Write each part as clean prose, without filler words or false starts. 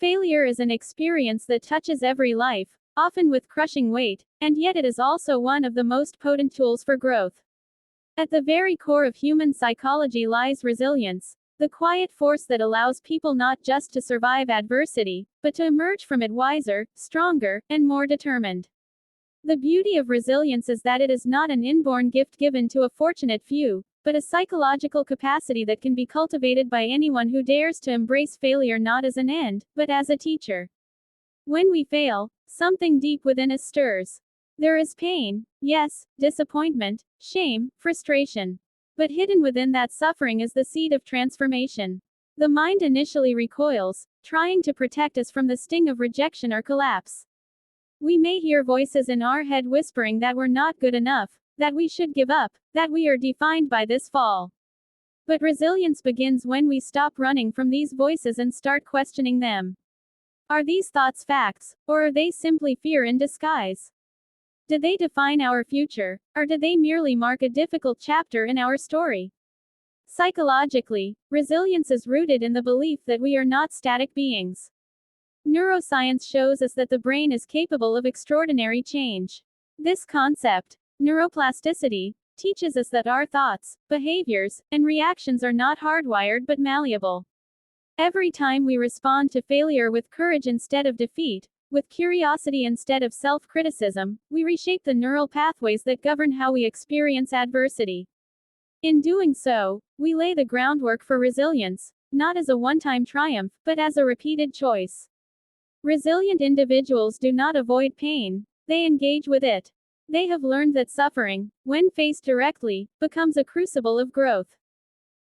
Failure is an experience that touches every life, often with crushing weight, and yet it is also one of the most potent tools for growth. At the very core of human psychology lies resilience, the quiet force that allows people not just to survive adversity, but to emerge from it wiser, stronger, and more determined. The beauty of resilience is that it is not an inborn gift given to a fortunate few, but a psychological capacity that can be cultivated by anyone who dares to embrace failure not as an end, but as a teacher. When we fail, something deep within us stirs. There is pain, yes, disappointment, shame, frustration. But hidden within that suffering is the seed of transformation. The mind initially recoils, trying to protect us from the sting of rejection or collapse. We may hear voices in our head whispering that we're not good enough, that we should give up, that we are defined by this fall. But resilience begins when we stop running from these voices and start questioning them. Are these thoughts facts, or are they simply fear in disguise? Do they define our future, or do they merely mark a difficult chapter in our story? Psychologically, resilience is rooted in the belief that we are not static beings. Neuroscience shows us that the brain is capable of extraordinary change. This concept, neuroplasticity, teaches us that our thoughts, behaviors, and reactions are not hardwired but malleable. Every time we respond to failure with courage instead of defeat, with curiosity instead of self-criticism, we reshape the neural pathways that govern how we experience adversity. In doing so, we lay the groundwork for resilience, not as a one-time triumph, but as a repeated choice. Resilient individuals do not avoid pain, they engage with it. They have learned that suffering, when faced directly, becomes a crucible of growth.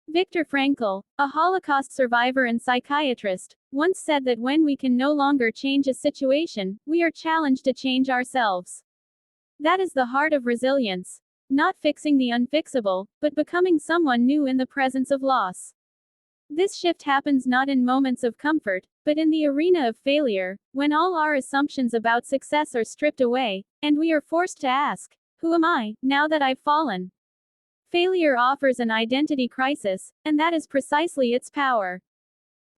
Viktor Frankl, a Holocaust survivor and psychiatrist, once said that when we can no longer change a situation, we are challenged to change ourselves. That is the heart of resilience. Not fixing the unfixable, but becoming someone new in the presence of loss. This shift happens not in moments of comfort, but in the arena of failure, when all our assumptions about success are stripped away, and we are forced to ask, who am I, now that I've fallen? Failure offers an identity crisis, and that is precisely its power.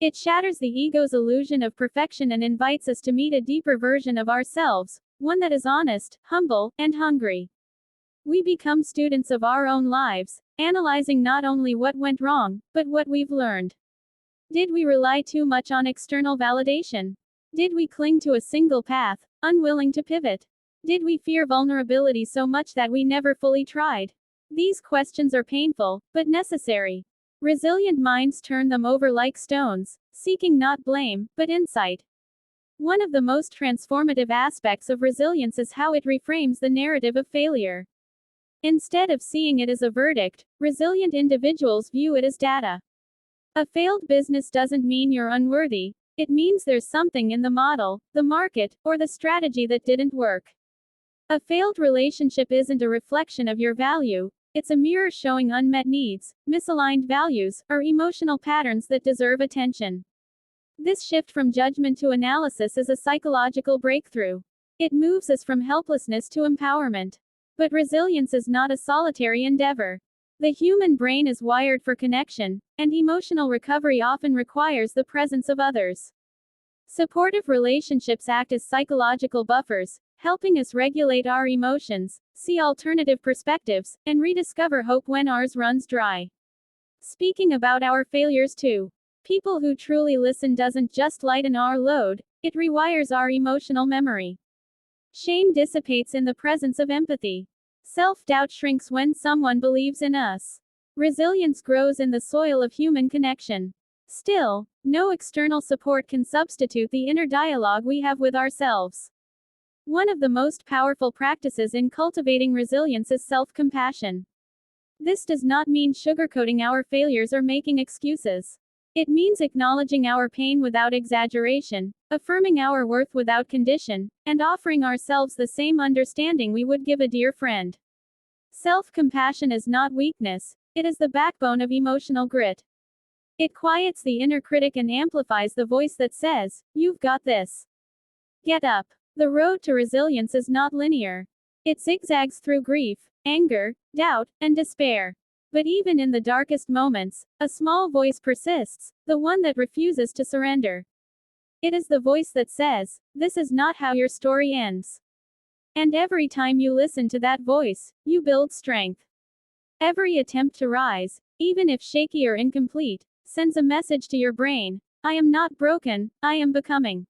It shatters the ego's illusion of perfection and invites us to meet a deeper version of ourselves, one that is honest, humble, and hungry. We become students of our own lives, analyzing not only what went wrong, but what we've learned. Did we rely too much on external validation? Did we cling to a single path, unwilling to pivot? Did we fear vulnerability so much that we never fully tried? These questions are painful, but necessary. Resilient minds turn them over like stones, seeking not blame, but insight. One of the most transformative aspects of resilience is how it reframes the narrative of failure. Instead of seeing it as a verdict, resilient individuals view it as data. A failed business doesn't mean you're unworthy, it means there's something in the model, the market, or the strategy that didn't work. A failed relationship isn't a reflection of your value, it's a mirror showing unmet needs, misaligned values, or emotional patterns that deserve attention. This shift from judgment to analysis is a psychological breakthrough. It moves us from helplessness to empowerment. But resilience is not a solitary endeavor. The human brain is wired for connection, and emotional recovery often requires the presence of others. Supportive relationships act as psychological buffers, helping us regulate our emotions, see alternative perspectives, and rediscover hope when ours runs dry. Speaking about our failures too. People who truly listen doesn't just lighten our load, it rewires our emotional memory. Shame dissipates in the presence of empathy. Self-doubt shrinks when someone believes in us. Resilience grows in the soil of human connection. Still, no external support can substitute the inner dialogue we have with ourselves. One of the most powerful practices in cultivating resilience is self-compassion. This does not mean sugarcoating our failures or making excuses. It means acknowledging our pain without exaggeration, affirming our worth without condition, and offering ourselves the same understanding we would give a dear friend. Self-compassion is not weakness, it is the backbone of emotional grit. It quiets the inner critic and amplifies the voice that says, "You've got this. Get up." The road to resilience is not linear. It zigzags through grief, anger, doubt, and despair. But even in the darkest moments, a small voice persists, the one that refuses to surrender. It is the voice that says, "This is not how your story ends." And every time you listen to that voice, you build strength. Every attempt to rise, even if shaky or incomplete, sends a message to your brain: I am not broken, I am becoming.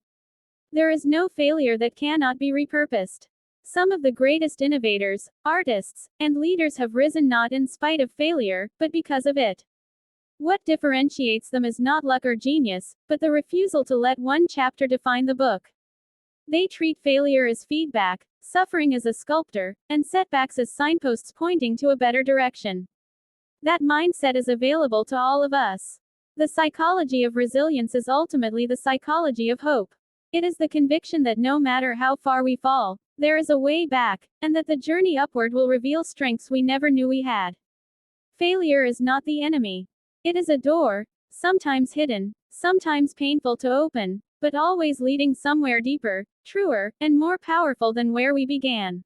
There is no failure that cannot be repurposed. Some of the greatest innovators, artists, and leaders have risen not in spite of failure, but because of it. What differentiates them is not luck or genius, but the refusal to let one chapter define the book. They treat failure as feedback, suffering as a sculptor, and setbacks as signposts pointing to a better direction. That mindset is available to all of us. The psychology of resilience is ultimately the psychology of hope. It is the conviction that no matter how far we fall, there is a way back, and that the journey upward will reveal strengths we never knew we had. Failure is not the enemy. It is a door, sometimes hidden, sometimes painful to open, but always leading somewhere deeper, truer, and more powerful than where we began.